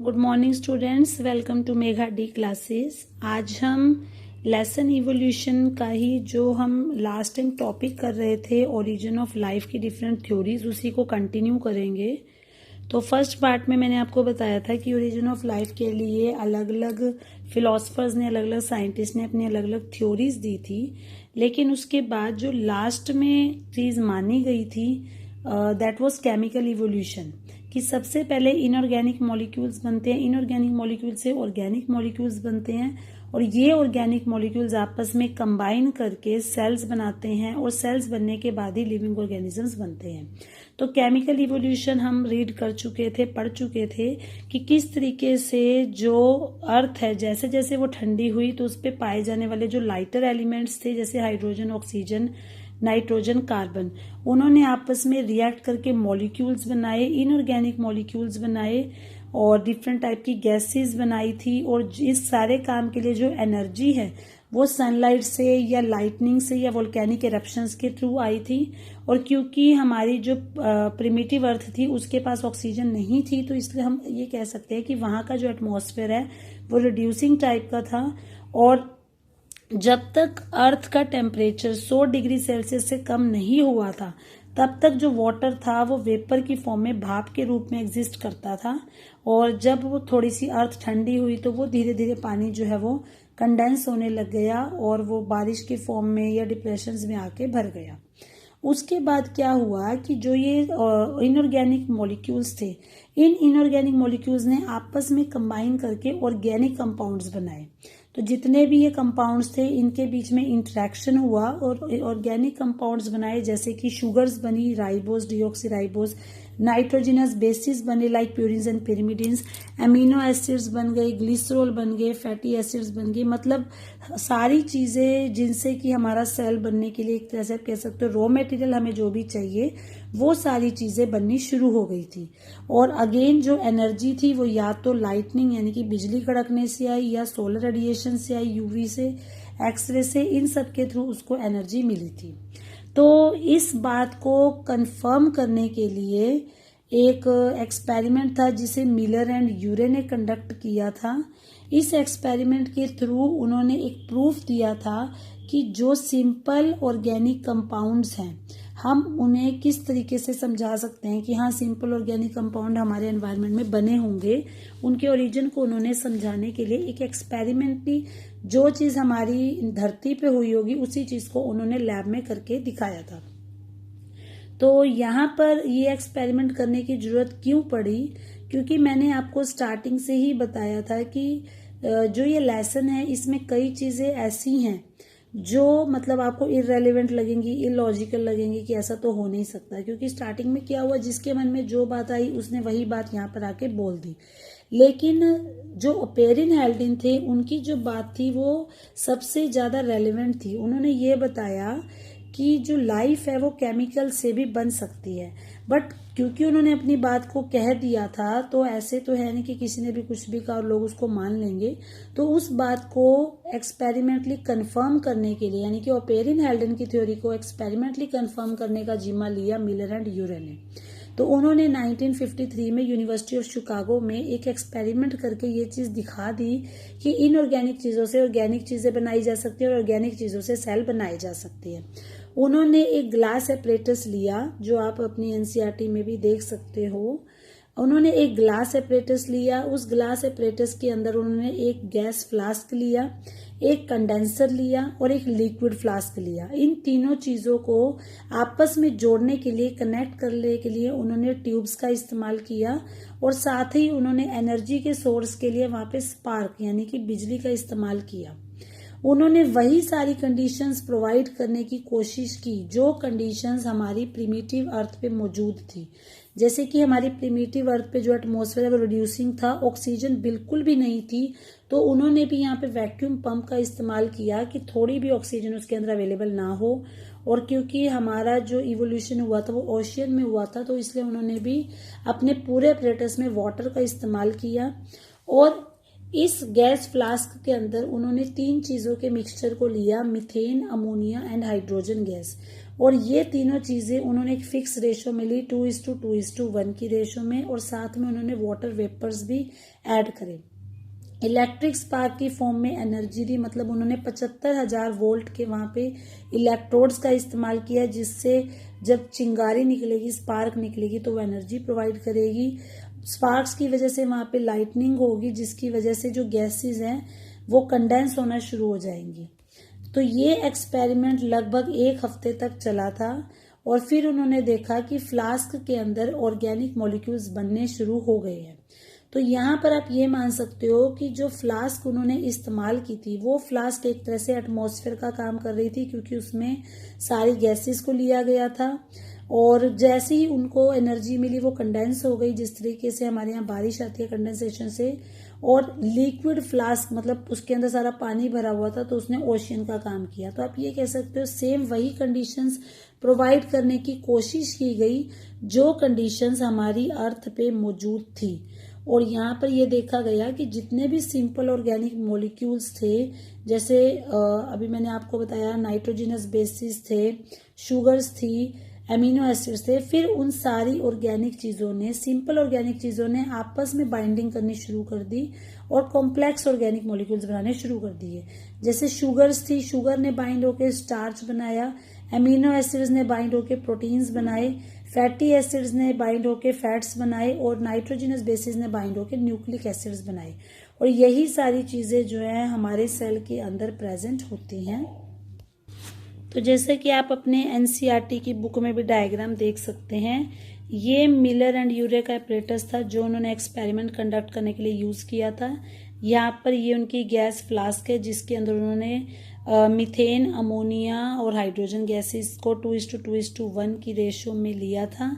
Good morning students, welcome to Megha D classes. आज हम lesson evolution का ही जो हम लास्ट टाइम टॉपिक कर रहे थे, ओरिजिन ऑफ लाइफ की डिफरेंट थ्योरीज, उसी को कंटिन्यू करेंगे। तो फर्स्ट पार्ट में मैंने आपको बताया था कि ओरिजिन ऑफ लाइफ के लिए अलग अलग फिलोसफर्स ने, अलग अलग साइंटिस्ट ने अपनी अलग अलग थ्योरीज दी थी। लेकिन उसके बाद जो लास्ट में चीज मानी गई थी दैट वाज केमिकल इवोल्यूशन, कि सबसे पहले इनऑर्गेनिक मॉलिक्यूल्स बनते हैं, इनऑर्गेनिक मॉलिक्यूल से ऑर्गेनिक मॉलिक्यूल्स बनते हैं, और ये ऑर्गेनिक मॉलिक्यूल्स आपस में कंबाइन करके सेल्स बनाते हैं, और सेल्स बनने के बाद ही लिविंग ऑर्गेनिजम्स बनते हैं। तो केमिकल इवोल्यूशन हम रीड कर चुके थे, पढ़ चुके थे कि किस तरीके से जो अर्थ है, जैसे जैसे वो ठंडी हुई तो उस पर पाए जाने वाले जो लाइटर एलिमेंट्स थे, जैसे हाइड्रोजन, ऑक्सीजन, नाइट्रोजन, कार्बन, उन्होंने आपस में रिएक्ट करके मॉलिक्यूल्स बनाए, इनऑर्गेनिक मॉलिक्यूल्स बनाए, और डिफरेंट टाइप की गैसेस बनाई थी। और इस सारे काम के लिए जो एनर्जी है वो सनलाइट से या लाइटनिंग से या वोल्केनिक एरप्शंस के थ्रू आई थी। और क्योंकि हमारी जो प्रिमिटिव अर्थ थी उसके पास ऑक्सीजन नहीं थी, तो इसलिए हम ये कह सकते हैं कि वहां का जो एटमॉस्फेयर है वो रिड्यूसिंग टाइप का था। और जब तक अर्थ का टेम्परेचर 100 डिग्री सेल्सियस से कम नहीं हुआ था, तब तक जो वाटर था वो वेपर की फॉर्म में, भाप के रूप में एग्जिस्ट करता था। और जब वो थोड़ी सी अर्थ ठंडी हुई तो वो धीरे धीरे पानी जो है वो कंडेंस होने लग गया, और वो बारिश की फॉर्म में या डिप्रेशंस में आके भर गया। उसके बाद क्या हुआ कि जो ये इनऑर्गेनिक मॉलिक्यूल्स थे, इन इनऑर्गेनिक मॉलिक्यूल्स ने आपस में कंबाइन करके ऑर्गेनिक कंपाउंड्स बनाए। तो जितने भी ये कंपाउंड्स थे इनके बीच में इंटरेक्शन हुआ और ऑर्गेनिक कंपाउंड्स बनाए, जैसे कि शुगर्स बनी, राइबोस, डिऑक्सीराइबोस, नाइट्रोजिनस बेसिस बने like purines and pyrimidines, amino acids बन गए, ग्लिसरॉल बन गए, फैटी एसिड्स बन गए। मतलब सारी चीजें जिनसे कि हमारा सेल बनने के लिए एक तरह से कह सकते हो रॉ मटेरियल हमें जो भी चाहिए, वो सारी चीजें बननी शुरू हो गई थी। और अगेन जो एनर्जी थी वो या तो लाइटनिंग यानी कि बिजली कड़कने से आई, या सोलर रेडिएशन से आई, यूवी से, एक्सरे से, इन सब के थ्रू उसको एनर्जी मिली थी। तो इस बात को कंफर्म करने के लिए एक एक्सपेरिमेंट था जिसे मिलर एंड यूरे ने कंडक्ट किया था। इस एक्सपेरिमेंट के थ्रू उन्होंने एक प्रूफ दिया था कि जो सिंपल ऑर्गेनिक कंपाउंड्स हैं, हम उन्हें किस तरीके से समझा सकते हैं कि हाँ, सिंपल ऑर्गेनिक कंपाउंड हमारे एनवायरनमेंट में बने होंगे। उनके ओरिजिन को उन्होंने समझाने के लिए एक एक्सपेरिमेंट भी, जो चीज हमारी धरती पे हुई होगी उसी चीज को उन्होंने लैब में करके दिखाया था। तो यहाँ पर ये एक्सपेरिमेंट करने की जरूरत क्यों पड़ी? क्योंकि मैंने आपको स्टार्टिंग से ही बताया था कि जो ये लेसन है इसमें कई चीजें ऐसी हैं जो मतलब आपको इररेलेवेंट लगेंगी, इलॉजिकल लगेंगी कि ऐसा तो हो नहीं सकता। क्योंकि स्टार्टिंग में क्या हुआ, जिसके मन में जो बात आई उसने वही बात यहाँ पर आके बोल दी। लेकिन जो ओपेरिन हेल्डिन थे उनकी जो बात थी वो सबसे ज्यादा रेलेवेंट थी। उन्होंने ये बताया कि जो लाइफ है वो केमिकल से भी बन सकती है। बट क्योंकि उन्होंने अपनी बात को कह दिया था, तो ऐसे तो है नहीं कि किसी ने भी कुछ भी कहा और लोग उसको मान लेंगे। तो उस बात को एक्सपेरिमेंटली कंफर्म करने के लिए, यानी कि ओपेरिन हेल्डन की थ्योरी को एक्सपेरिमेंटली कंफर्म करने का जिम्मा लिया मिलर एंड यूरे ने। तो उन्होंने 1953 में यूनिवर्सिटी ऑफ शिकागो में एक एक्सपेरिमेंट करके ये चीज दिखा दी कि इनऑर्गेनिक चीजों से ऑर्गेनिक चीजें बनाई जा सकती है और ऑर्गेनिक चीजों से सेल बनाई जा सकती है। उन्होंने एक ग्लास एपरेटस लिया, जो आप अपनी एनसीईआरटी में भी देख सकते हो। उन्होंने एक ग्लास एपरेटस लिया, उस ग्लास एपरेटस के अंदर उन्होंने एक गैस फ्लास्क लिया, एक कंडेंसर लिया और एक लिक्विड फ्लास्क लिया। इन तीनों चीजों को आपस में जोड़ने के लिए, कनेक्ट करने के लिए उन्होंने ट्यूब्स का इस्तेमाल किया, और साथ ही उन्होंने एनर्जी के सोर्स के लिए वहां पे स्पार्क यानी कि बिजली का इस्तेमाल किया। उन्होंने वही सारी कंडीशंस प्रोवाइड करने की कोशिश की जो कंडीशंस हमारी प्रिमिटिव अर्थ पे मौजूद थी। जैसे कि हमारी प्रिमिटिव अर्थ पे जो एटमॉस्फेयर है वो रिड्यूसिंग था, ऑक्सीजन बिल्कुल भी नहीं थी। तो उन्होंने भी यहाँ पे वैक्यूम पंप का इस्तेमाल किया कि थोड़ी भी ऑक्सीजन उसके अंदर अवेलेबल ना हो। और क्योंकि हमारा जो इवोल्यूशन हुआ था वो ओशियन में हुआ था, तो इसलिए उन्होंने भी अपने पूरे एपरेटस में वाटर का इस्तेमाल किया। और इस गैस फ्लास्क के अंदर उन्होंने 3 चीजों के मिक्सचर को लिया, methane, ammonia and hydrogen gas. और ये तीनों चीजें उन्होंने एक फिक्स रेशो में ली 2:2:1 की रेशो में, और साथ में उन्होंने वाटर वेपर्स भी ऐड करे। इलेक्ट्रिक स्पार्क की फॉर्म में एनर्जी दी, मतलब उन्होंने 75,000 वोल्ट के वहां पे इलेक्ट्रोड्स का इस्तेमाल किया, जिससे जब चिंगारी निकलेगी, स्पार्क निकलेगी, तो वो एनर्जी प्रोवाइड करेगी। स्पार्क्स की वजह से वहां पे लाइटनिंग होगी, जिसकी वजह से जो गैसेस हैं वो कंडेंस होना शुरू हो जाएंगी। तो ये एक्सपेरिमेंट लगभग 1 हफ्ते तक चला था, और फिर उन्होंने देखा कि फ्लास्क के अंदर ऑर्गेनिक मॉलिक्यूल्स बनने शुरू हो गए हैं। तो यहाँ पर आप ये मान सकते हो कि जो फ्लास्क उन्होंने इस्तेमाल की थी, वो फ्लास्क एक तरह से एटमॉस्फेयर का काम कर रही थी, क्योंकि उसमें सारी गैसेस को लिया गया था, और जैसे ही उनको एनर्जी मिली वो कंडेंस हो गई, जिस तरीके से हमारे यहाँ बारिश आती है कंडेंसेशन से। और लिक्विड फ्लास्क, मतलब उसके अंदर सारा पानी भरा हुआ था, तो उसने ओशियन का काम किया। तो आप ये कह सकते हो सेम वही कंडीशंस प्रोवाइड करने की कोशिश की गई जो कंडीशंस हमारी अर्थ पे मौजूद थी। और यहाँ पर ये देखा गया कि जितने भी सिंपल ऑर्गेनिक मॉलिक्यूल्स थे, जैसे अभी मैंने आपको बताया नाइट्रोजनस बेसिस थे, शुगर्स थी, एमिनो एसिड्स थे, फिर उन सारी ऑर्गेनिक चीजों ने, सिंपल ऑर्गेनिक चीजों ने आपस में बाइंडिंग करनी शुरू कर दी और कॉम्प्लेक्स ऑर्गेनिक मॉलिक्यूल्स बनाने शुरू कर दिए। जैसे शुगर्स थी, शुगर ने बाइंड होकर स्टार्च बनाया, एमिनो एसिड्स ने बाइंड होकर प्रोटीन्स बनाए, फैटी एसिड्स ने बाइंड होकर फैट्स बनाए, और नाइट्रोजनस बेसिस ने बाइंड होकर न्यूक्लिक एसिड्स बनाए। और यही सारी चीजें जो है हमारे सेल के अंदर प्रेजेंट होती हैं। तो जैसे कि आप अपने एनसीईआरटी की बुक में भी डायग्राम देख सकते हैं, ये मिलर एंड यूरे का एपरेटस था जो उन्होंने एक्सपेरिमेंट कंडक्ट करने के लिए यूज किया था। यहाँ पर ये उनकी गैस फ्लास्क है, जिसके अंदर उन्होंने मीथेन, अमोनिया और हाइड्रोजन गैसेस को 2:2:1 की रेशो में लिया था।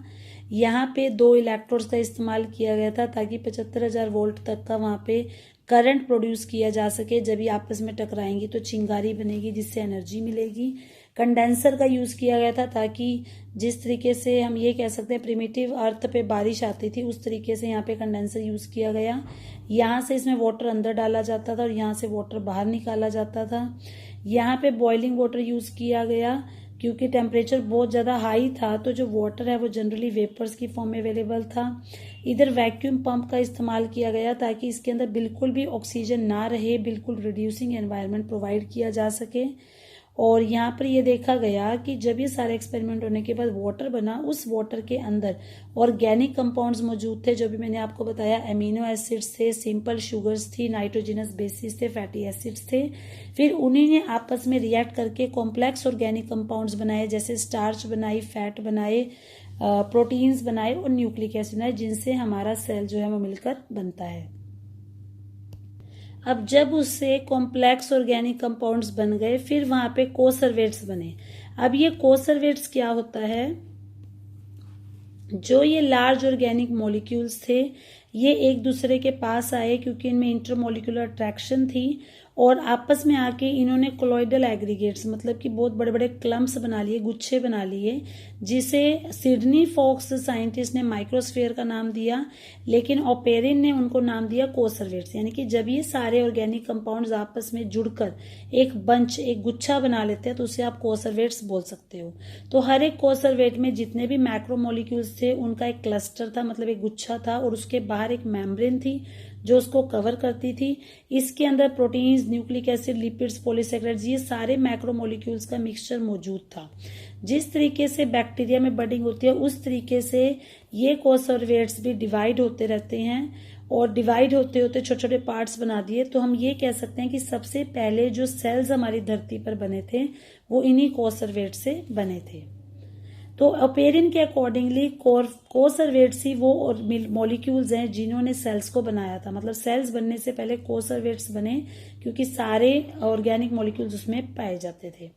यहाँ पे 2 इलेक्ट्रोड्स का इस्तेमाल किया गया था, ताकि 75,000 वोल्ट तक का वहाँ पे करंट प्रोड्यूस किया जा सके। जब ये आपस में टकराएंगी तो चिंगारी बनेगी, जिससे एनर्जी मिलेगी। कंडेंसर का यूज किया गया था, ताकि जिस तरीके से हम ये कह सकते हैं प्रिमिटिव अर्थ पे बारिश आती थी, उस तरीके से यहाँ पे कंडेंसर यूज किया गया। यहाँ से इसमें वाटर अंदर डाला जाता था और यहाँ से वाटर बाहर निकाला जाता था। यहाँ पे बॉइलिंग वाटर यूज किया गया, क्योंकि टेम्परेचर बहुत ज़्यादा हाई था, तो जो वाटर है वो जनरली वेपर्स की फॉर्म में अवेलेबल था। इधर वैक्यूम पंप का इस्तेमाल किया गया, ताकि इसके अंदर बिल्कुल भी ऑक्सीजन ना रहे, बिल्कुल रिड्यूसिंग एनवायरनमेंट प्रोवाइड किया जा सके। और यहाँ पर ये देखा गया कि जब ये सारे एक्सपेरिमेंट होने के बाद वाटर बना, उस वाटर के अंदर ऑर्गेनिक कंपाउंड्स मौजूद थे, जो भी मैंने आपको बताया, एमिनो एसिड्स थे, सिंपल शुगर्स थी, नाइट्रोजनस बेसिस थे, फैटी एसिड्स थे। फिर उन्हीं ने आपस में रिएक्ट करके कॉम्प्लेक्स ऑर्गेनिक कंपाउंड्स बनाए, जैसे स्टार्च बनाई, फैट बनाए, प्रोटीन्स बनाए और न्यूक्लिक एसिड बनाए, जिनसे हमारा सेल जो है वो मिलकर बनता है। अब जब उससे कॉम्प्लेक्स ऑर्गेनिक कंपाउंड्स बन गए, फिर वहां पे कोसर्वेट्स बने। अब ये कोसर्वेट्स क्या होता है, जो ये लार्ज ऑर्गेनिक मॉलिक्यूल्स थे, ये एक दूसरे के पास आए, क्योंकि इनमें इंटरमोलिकुलर अट्रैक्शन थी, और आपस में आके इन्होंने कोलॉइडल एग्रीगेट्स, मतलब कि बहुत बड़े बड़े क्लम्प्स बना लिए, गुच्छे बना लिए, जिसे सिडनी फॉक्स साइंटिस्ट ने माइक्रोस्फीयर का नाम दिया, लेकिन ओपेरिन ने उनको नाम दिया कोसर्वेट्स। यानी कि जब ये सारे ऑर्गेनिक कंपाउंड्स आपस में जुड़कर एक बंच, एक गुच्छा बना लेते हैं, तो उसे आप कोसर्वेट्स बोल सकते हो। तो हर एक कोसर्वेट में जितने भी मैक्रोमोलिक्यूल्स थे, उनका एक क्लस्टर था, मतलब एक गुच्छा था, और उसके बाहर एक मेम्ब्रेन थी जो उसको कवर करती थी। इसके अंदर proteins, nucleic acid, lipids, polysaccharides, ये सारे मैक्रोमोलिक्यूल्स का मिक्सचर मौजूद था। जिस तरीके से बैक्टीरिया में बडिंग होती है, उस तरीके से ये कोसर्वेट्स भी डिवाइड होते रहते हैं, और डिवाइड होते होते छोटे छोटे पार्ट्स बना दिए। तो हम ये कह सकते हैं कि सबसे पहले जो सेल्स हमारी धरती पर बने थे, वो इन्हीं कोसर्वेट से बने थे। तो ओपेरिन के अकॉर्डिंगली कोसर्वेट्स ही वो मॉलिक्यूल्स हैं जिन्होंने सेल्स को बनाया था। मतलब सेल्स बनने से पहले कोसर्वेट्स बने, क्योंकि सारे ऑर्गेनिक मॉलिक्यूल्स उसमें पाए जाते थे।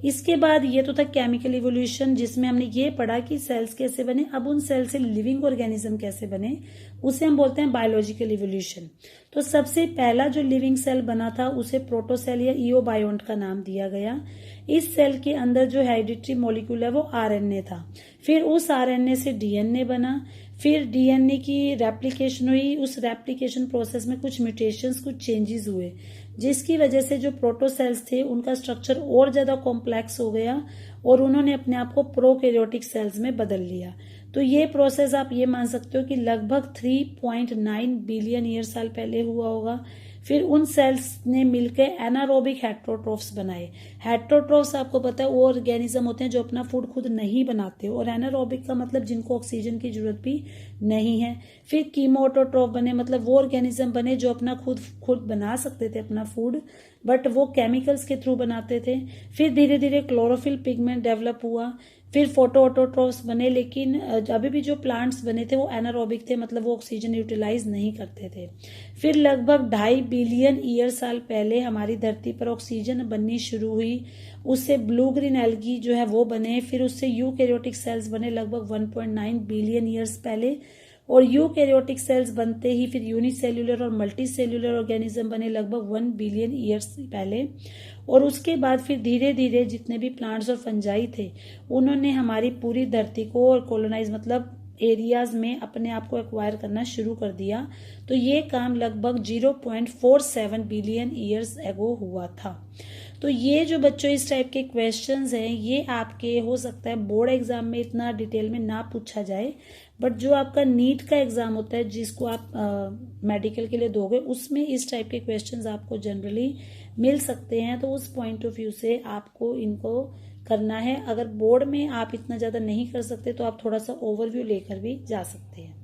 इसके बाद ये तो था केमिकल इवोल्यूशन, जिसमें हमने ये पढ़ा कि सेल्स कैसे बने। अब उन सेल से लिविंग ऑर्गेनिज्म कैसे बने, उसे हम बोलते हैं बायोलॉजिकल इवोल्यूशन। तो सबसे पहला जो लिविंग सेल बना था, उसे प्रोटोसेल या ईओबायोन्ट का नाम दिया गया। इस सेल के अंदर जो हेरिडिटरी मॉलिक्यूल है वो आरएनए था। फिर उस आरएनए से डीएनए बना, फिर डीएनए की रेप्लिकेशन हुई, उस रेप्लिकेशन प्रोसेस में कुछ म्यूटेशंस, कुछ चेंजेस हुए, जिसकी वजह से जो प्रोटोसेल्स थे उनका स्ट्रक्चर और ज्यादा कॉम्प्लेक्स हो गया और उन्होंने अपने आप को प्रोकैरियोटिक सेल्स में बदल लिया। तो ये प्रोसेस आप ये मान सकते हो कि लगभग 3.9 बिलियन ईयर साल पहले हुआ होगा। फिर उन सेल्स ने मिलकर एनारोबिक हेटरोट्रोफ्स बनाए। हेटरोट्रोफ्स आपको पता है वो ऑर्गेनिज्म होते हैं जो अपना फूड खुद नहीं बनाते, और एनारोबिक का मतलब जिनको ऑक्सीजन की जरूरत भी नहीं है। फिर कीमोटोट्रोफ बने, मतलब वो ऑर्गेनिज्म बने जो अपना खुद बना सकते थे अपना फूड, बट वो केमिकल्स के थ्रू बनाते थे। फिर धीरे धीरे क्लोरोफिल पिगमेंट डेवलप हुआ। फिर फोटोऑटोट्रोफ्स बने, लेकिन अभी भी जो प्लांट्स बने थे वो एनारोबिक थे, मतलब वो ऑक्सीजन यूटिलाइज नहीं करते थे। फिर लगभग 2.5 बिलियन ईयर साल पहले हमारी धरती पर ऑक्सीजन बननी शुरू हुई, उससे ब्लू ग्रीन एल्गी जो है वो बने। फिर उससे यूकैरियोटिक सेल्स बने लगभग 1.9 बिलियन ईयर्स पहले, और यूकैरियोटिक सेल्स बनते ही फिर यूनिसेल्यूलर और मल्टी सेल्यूलर ऑर्गेनिज्म बने लगभग 1 बिलियन ईयर्स पहले। और उसके बाद फिर धीरे धीरे जितने भी प्लांट्स और फंजाई थे उन्होंने हमारी पूरी धरती को और कॉलोनाइज, मतलब एरियाज में अपने आप को एक्वायर करना शुरू कर दिया। तो ये काम लगभग 0.47 बिलियन ईयर्स एगो हुआ था। तो ये जो बच्चों इस टाइप के क्वेश्चंस हैं ये आपके हो सकता है बोर्ड एग्जाम में इतना डिटेल में ना पूछा जाए, बट जो आपका नीट का एग्जाम होता है जिसको आप मेडिकल के लिए दोगे उसमें इस टाइप के क्वेश्चंस आपको जनरली मिल सकते हैं। तो उस पॉइंट ऑफ व्यू से आपको इनको करना है। अगर बोर्ड में आप इतना ज्यादा नहीं कर सकते तो आप थोड़ा सा ओवरव्यू लेकर भी जा सकते हैं।